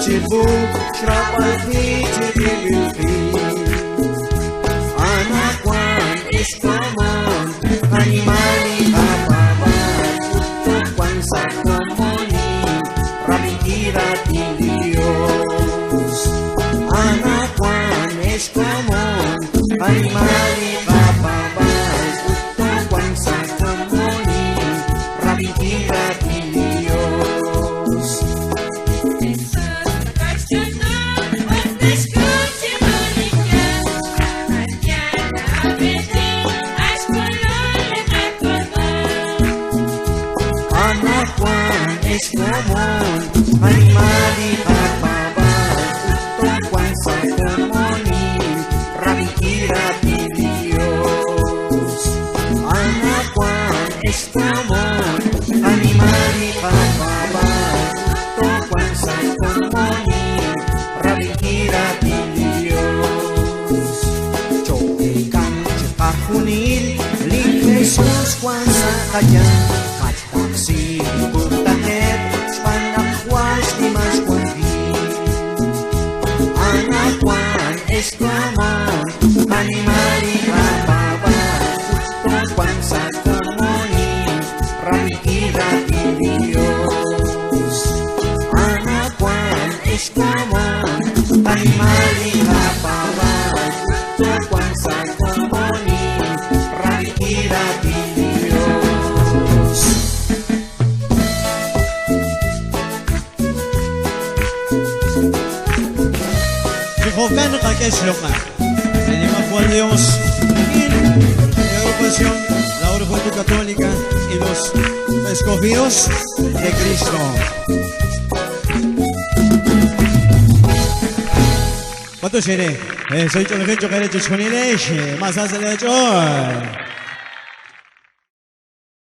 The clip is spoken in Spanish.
Chibu, Shrapalti, Chibilti. Anak Juan es común, animal y papabal, Utuk Juan Sakomoni, Rabikira Dios. Anak Juan es común, animal y papabal, Utuk Juan Sakomoni, Rabikira Dios. Es común, animal y papabal, Utuk Juan Sakomoni, Rabikira Dios. Anak Juan es común, animal y papabal, Utuk Juan Sakomoni, Rabikira Dios. Chokikan Chikahunil, Ling Jesus Juan Sakayang, Kataksi Burtahet, Panakwas di Mas Wandi. Anak Juan es común, animal y papabal, Utuk Juan Sakomoni, Rabikira Dios. Anak Juan es común, animal y papabal, Utuk Juan Sakomoni, Rabikira Dios. Jokan Kakeslokma, tenemos Juan Dios y la agrupación, la Orgullo Católica y los escogidos de Cristo. ¿Cuánto seré? Soy Choloquecho, que he hecho con más hace de hecho.